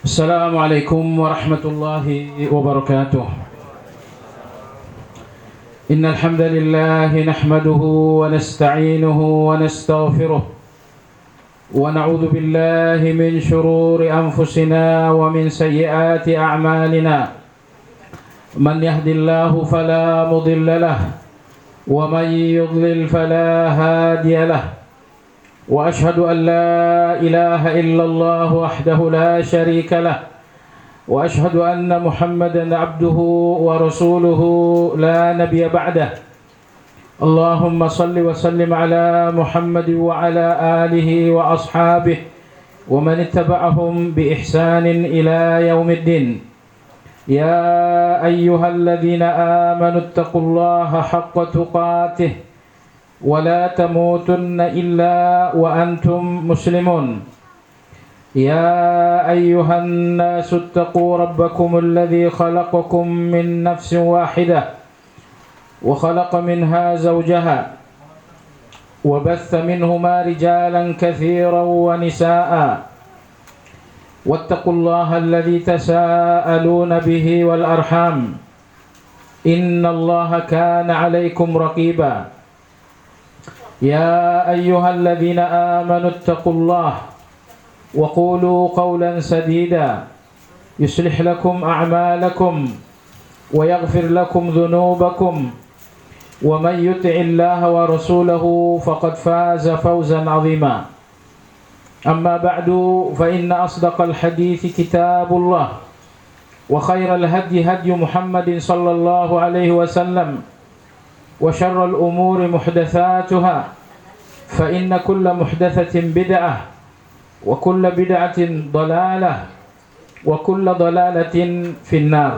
السلام عليكم ورحمة الله وبركاته. إن الحمد لله نحمده ونستعينه ونستغفره ونعوذ بالله من شرور أنفسنا ومن سيئات أعمالنا. من يهد الله فلا مضل له ومن يضلل فلا هادي له. وأشهد أن لا إله إلا الله وحده لا شريك له وأشهد أن محمدا عبده ورسوله لا نبي بعده. اللهم صل وسلم على محمد وعلى آله وأصحابه ومن اتبعهم بإحسان إلى يوم الدين. يا أيها الذين آمنوا اتقوا الله حق تقاته ولا تموتن إلا وأنتم مسلمون. يا أيها الناس اتقوا ربكم الذي خلقكم من نفس واحدة وخلق منها زوجها وبث منهما رجالا كثيرا ونساء واتقوا الله الذي تساءلون به والأرحام إن الله كان عليكم رقيبا. يا أيها الذين آمنوا اتقوا الله وقولوا قولا سديدا يصلح لكم أعمالكم ويغفر لكم ذنوبكم ومن يطع الله ورسوله فقد فاز فوزا عظيما. أما بعد فإن أصدق الحديث كتاب الله وخير الهدي هدي محمد صلى الله عليه وسلم وشر الأمور محدثاتها فإن كل محدثة بدعة وكل بدعة ضلالة وكل ضلالة في النار.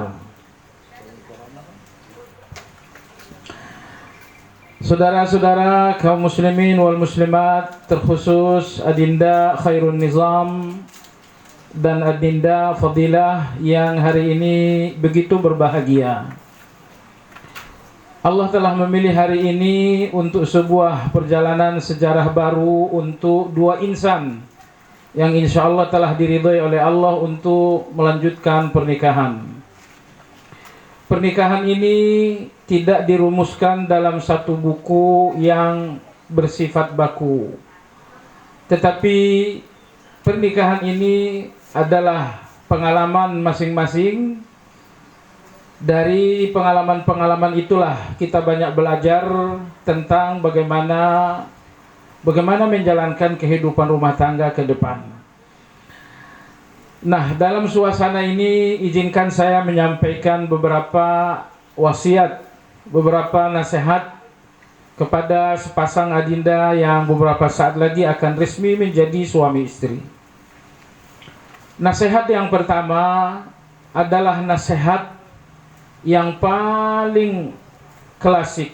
Saudara-saudara kaum muslimin wal muslimat, terkhusus Adinda Khairun Nizam dan Adinda Fadilah yang hari ini begitu berbahagia. Allah telah memilih hari ini untuk sebuah perjalanan sejarah baru untuk dua insan yang insya Allah telah diridhai oleh Allah untuk melanjutkan pernikahan. Pernikahan ini tidak dirumuskan dalam satu buku yang bersifat baku, tetapi pernikahan ini adalah pengalaman masing-masing. Dari pengalaman-pengalaman itulah kita banyak belajar tentang bagaimana menjalankan kehidupan rumah tangga ke depan. Nah, dalam suasana ini izinkan saya menyampaikan beberapa wasiat, beberapa nasihat kepada sepasang adinda yang beberapa saat lagi akan resmi menjadi suami istri. Nasihat yang pertama adalah nasihat yang paling klasik,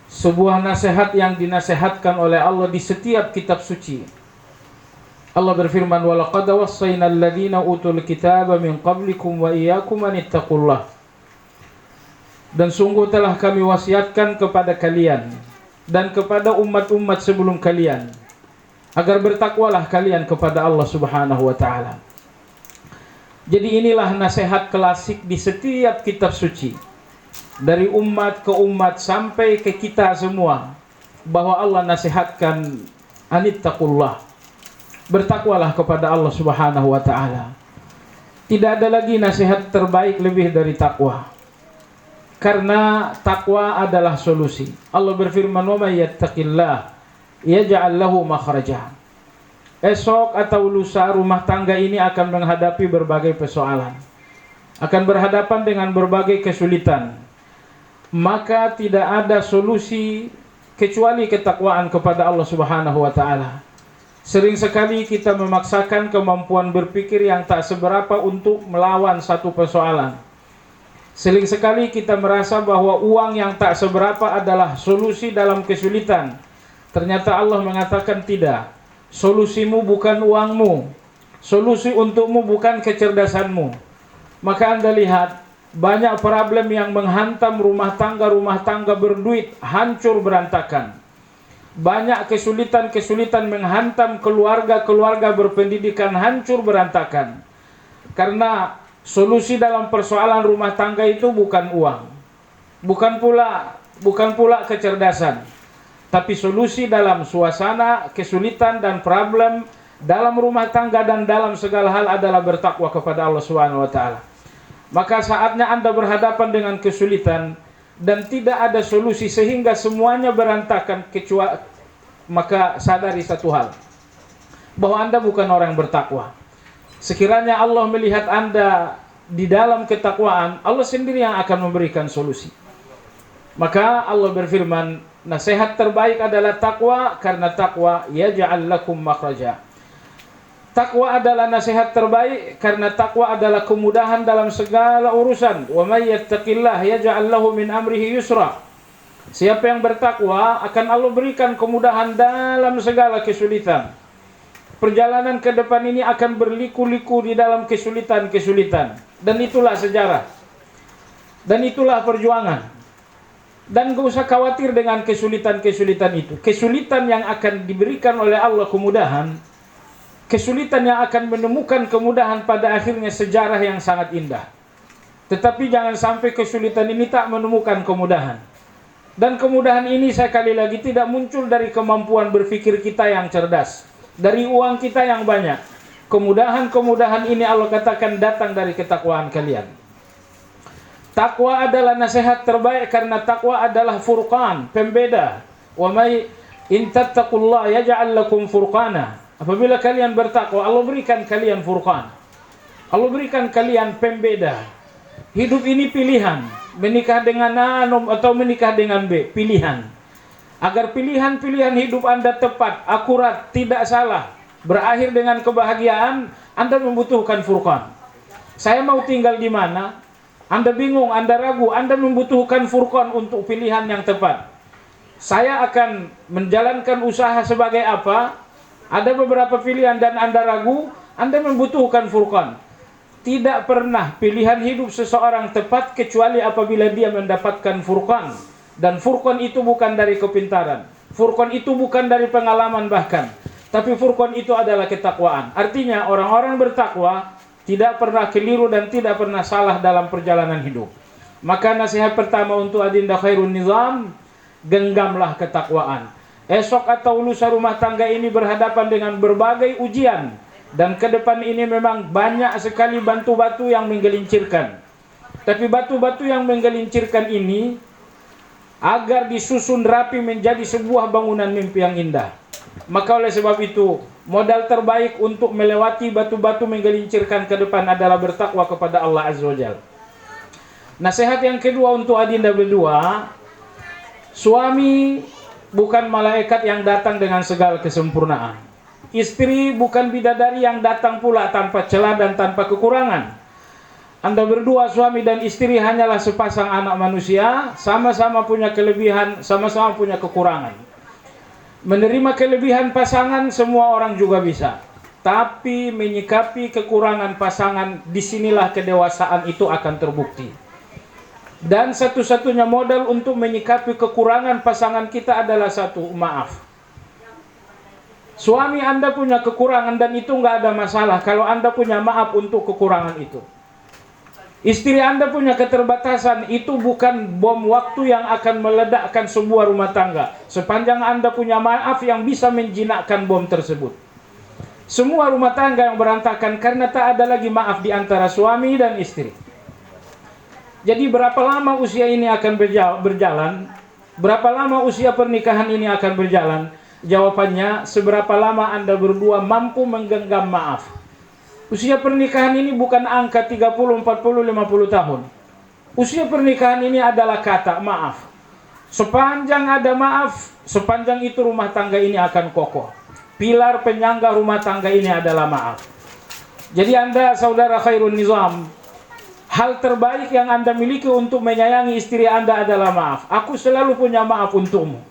sebuah nasihat yang dinasihatkan oleh Allah di setiap kitab suci. Allah berfirman, "Walaqad wassayna alladziina utul kitaba min qablikum wa iyyakum an ittaqullah." Dan sungguh telah kami wasiatkan kepada kalian dan kepada umat-umat sebelum kalian agar bertakwalah kalian kepada Allah Subhanahu wa taala. Jadi inilah nasihat klasik di setiap kitab suci, dari umat ke umat sampai ke kita semua, bahwa Allah nasihatkan anittaqullah, bertakwalah kepada Allah Subhanahu wa taala. Tidak ada lagi nasihat terbaik lebih dari takwa, karena takwa adalah solusi. Allah berfirman, "Wa may yattaqillah yaj'al lahu makhraja." Esok atau lusa rumah tangga ini akan menghadapi berbagai persoalan, akan berhadapan dengan berbagai kesulitan. Maka tidak ada solusi kecuali ketakwaan kepada Allah Subhanahu wa taala. Sering sekali kita memaksakan kemampuan berpikir yang tak seberapa untuk melawan satu persoalan. Sering sekali kita merasa bahwa uang yang tak seberapa adalah solusi dalam kesulitan. Ternyata Allah mengatakan tidak. Solusimu bukan uangmu, solusi untukmu bukan kecerdasanmu. Maka Anda lihat banyak problem yang menghantam rumah tangga berduit hancur berantakan. Banyak kesulitan-kesulitan menghantam keluarga berpendidikan hancur berantakan. Karena solusi dalam persoalan rumah tangga itu bukan uang, bukan pula kecerdasan, tapi solusi dalam suasana kesulitan dan problem dalam rumah tangga dan dalam segala hal adalah bertakwa kepada Allah Subhanahu wa taala. Maka saatnya Anda berhadapan dengan kesulitan dan tidak ada solusi sehingga semuanya berantakan, maka sadari satu hal, bahwa Anda bukan orang yang bertakwa. Sekiranya Allah melihat Anda di dalam ketakwaan, Allah sendiri yang akan memberikan solusi. Maka Allah berfirman, nasihat terbaik adalah takwa, karena takwa yaj'al lakum makhraja. Takwa adalah nasihat terbaik karena takwa adalah kemudahan dalam segala urusan. Wa may yattaqillah yaj'al lahu min amrihi yusra. Siapa yang bertakwa akan Allah berikan kemudahan dalam segala kesulitan. Perjalanan ke depan ini akan berliku-liku di dalam kesulitan-kesulitan. Dan itulah sejarah. Dan itulah perjuangan. Dan gak usah khawatir dengan kesulitan-kesulitan itu. Kesulitan yang akan diberikan oleh Allah kemudahan. Kesulitan yang akan menemukan kemudahan pada akhirnya sejarah yang sangat indah. Tetapi jangan sampai kesulitan ini tak menemukan kemudahan. Dan kemudahan ini sekali lagi tidak muncul dari kemampuan berpikir kita yang cerdas, dari uang kita yang banyak. Kemudahan-kemudahan ini Allah katakan datang dari ketakwaan kalian. Takwa adalah nasihat terbaik karena takwa adalah furqan, pembeda. Wa may in tattaqullaha yaj'al lakum furqana. Apabila kalian bertakwa, Allah berikan kalian furqan. Allah berikan kalian pembeda. Hidup ini pilihan, menikah dengan A atau menikah dengan B, pilihan. Agar pilihan-pilihan hidup Anda tepat, akurat, tidak salah, berakhir dengan kebahagiaan, Anda membutuhkan furqan. Saya mau tinggal di mana? Anda bingung, Anda ragu, Anda membutuhkan furqan untuk pilihan yang tepat. Saya akan menjalankan usaha sebagai apa? Ada beberapa pilihan dan Anda ragu, Anda membutuhkan furqan. Tidak pernah pilihan hidup seseorang tepat kecuali apabila dia mendapatkan furqan. Dan furqan itu bukan dari kepintaran. Furqan itu bukan dari pengalaman bahkan. Tapi furqan itu adalah ketakwaan. Artinya orang-orang bertakwa tidak pernah keliru dan tidak pernah salah dalam perjalanan hidup. Maka nasihat pertama untuk adinda khairun nizam, genggamlah ketakwaan. Esok atau lusa rumah tangga ini berhadapan dengan berbagai ujian. Dan ke depan ini memang banyak sekali batu-batu yang menggelincirkan. Tapi batu-batu yang menggelincirkan ini agar disusun rapi menjadi sebuah bangunan mimpi yang indah. Maka oleh sebab itu, modal terbaik untuk melewati batu-batu menggelincirkan ke depan adalah bertakwa kepada Allah Azza wa Jalla. Nasihat yang kedua untuk adinda berdua, suami bukan malaikat yang datang dengan segala kesempurnaan. Istri bukan bidadari yang datang pula tanpa celah dan tanpa kekurangan. Anda berdua, suami dan istri, hanyalah sepasang anak manusia, sama-sama punya kelebihan, sama-sama punya kekurangan. Menerima kelebihan pasangan semua orang juga bisa. Tapi menyikapi kekurangan pasangan, disinilah kedewasaan itu akan terbukti. Dan satu-satunya modal untuk menyikapi kekurangan pasangan kita adalah satu, maaf. Suami Anda punya kekurangan dan itu nggak ada masalah kalau Anda punya maaf untuk kekurangan itu. Istri Anda punya keterbatasan, itu bukan bom waktu yang akan meledakkan sebuah rumah tangga. Sepanjang Anda punya maaf yang bisa menjinakkan bom tersebut. Semua rumah tangga yang berantakan karena tak ada lagi maaf di antara suami dan istri. Jadi berapa lama usia ini akan berjalan? Berapa lama usia pernikahan ini akan berjalan? Jawabannya, seberapa lama Anda berdua mampu menggenggam maaf. Usia pernikahan ini bukan angka 30, 40, 50 tahun. Usia pernikahan ini adalah kata maaf. Sepanjang ada maaf, sepanjang itu rumah tangga ini akan kokoh. Pilar penyangga rumah tangga ini adalah maaf. Jadi Anda, saudara khairun nizam, hal terbaik yang Anda miliki untuk menyayangi istri Anda adalah maaf. Aku selalu punya maaf untukmu.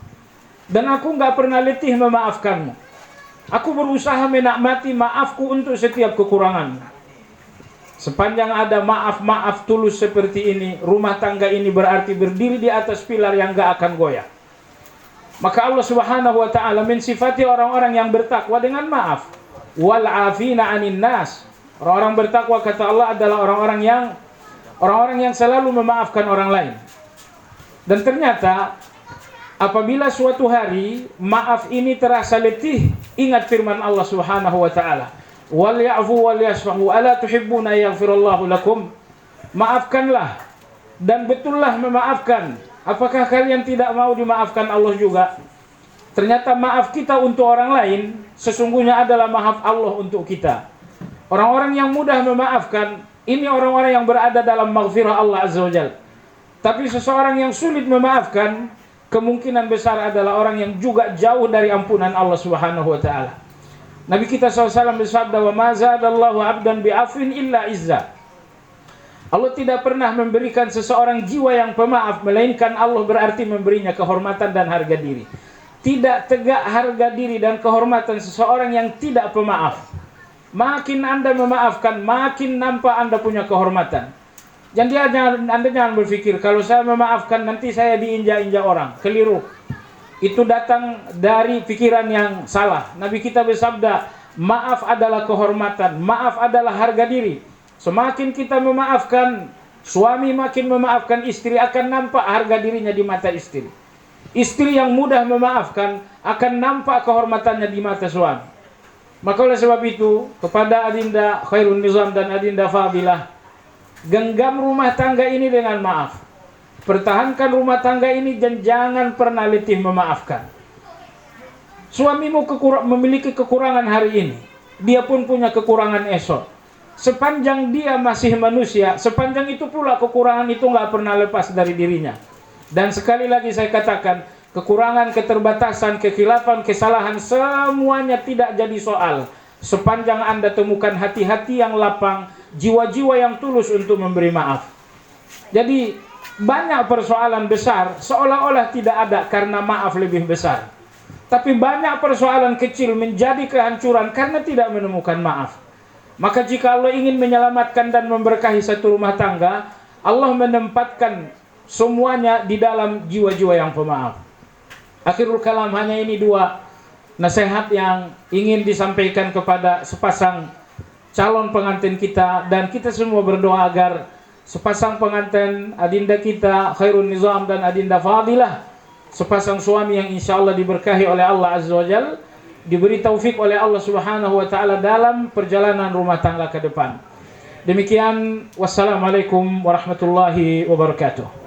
Dan aku nggak pernah letih memaafkanmu. Aku berusaha menikmati maafku untuk setiap kekurangan. Sepanjang ada maaf tulus seperti ini, rumah tangga ini berarti berdiri di atas pilar yang nggak akan goyah. Maka Allah Subhanahu wa taala mensifati orang-orang yang bertakwa dengan maaf. Wal afina 'anil nas. Orang-orang bertakwa kata Allah adalah orang-orang yang selalu memaafkan orang lain. Dan ternyata apabila suatu hari maaf ini terasa letih, ingat firman Allah Subhanahu wa taala, "Wal ya'fu wal yasfahu ala tuhibbuna yaghfirallahu lakum." Maafkanlah dan betullah memaafkan. Apakah kalian tidak mau dimaafkan Allah juga? Ternyata maaf kita untuk orang lain sesungguhnya adalah maaf Allah untuk kita. Orang-orang yang mudah memaafkan, ini orang-orang yang berada dalam maghfirah Allah Azza wa Jalla. Tapi seseorang yang sulit memaafkan, kemungkinan besar adalah orang yang juga jauh dari ampunan Allah Subhanahu wa taala. Nabi kita SAW bersabda, "Wa ma zadallahu 'abdan bi'afwin illa izza." Allah tidak pernah memberikan seseorang jiwa yang pemaaf, melainkan Allah berarti memberinya kehormatan dan harga diri. Tidak tegak harga diri dan kehormatan seseorang yang tidak pemaaf. Makin Anda memaafkan, makin nampak Anda punya kehormatan. Jadi Anda jangan berpikir, kalau saya memaafkan nanti saya diinjak-injak orang. Keliru. Itu datang dari pikiran yang salah. Nabi kita bersabda, maaf adalah kehormatan, maaf adalah harga diri. Semakin kita memaafkan, suami makin memaafkan istri, akan nampak harga dirinya di mata istri. Istri yang mudah memaafkan akan nampak kehormatannya di mata suami. Maka oleh sebab itu, kepada Adinda Khairun Nizam dan Adinda Fadilah, genggam rumah tangga ini dengan maaf. Pertahankan rumah tangga ini dan jangan pernah letih memaafkan. Suamimu memiliki kekurangan hari ini, dia pun punya kekurangan esok. Sepanjang dia masih manusia, sepanjang itu pula kekurangan itu nggak pernah lepas dari dirinya. Dan sekali lagi saya katakan, kekurangan, keterbatasan, kekhilafan, kesalahan, semuanya tidak jadi soal sepanjang Anda temukan hati-hati yang lapang, jiwa-jiwa yang tulus untuk memberi maaf. Jadi banyak persoalan besar seolah-olah tidak ada karena maaf lebih besar. Tapi banyak persoalan kecil menjadi kehancuran karena tidak menemukan maaf. Maka jika Allah ingin menyelamatkan dan memberkahi satu rumah tangga, Allah menempatkan semuanya di dalam jiwa-jiwa yang pemaaf. Akhirul kalam, hanya ini dua nasihat yang ingin disampaikan kepada sepasang calon pengantin kita, dan kita semua berdoa agar sepasang pengantin Adinda kita Khairun Nizam dan Adinda Fadilah, sepasang suami yang insya Allah diberkahi oleh Allah Azza wa Jalla, diberi taufik oleh Allah Subhanahu wa taala dalam perjalanan rumah tangga ke depan. Demikian, wassalamualaikum warahmatullahi wabarakatuh.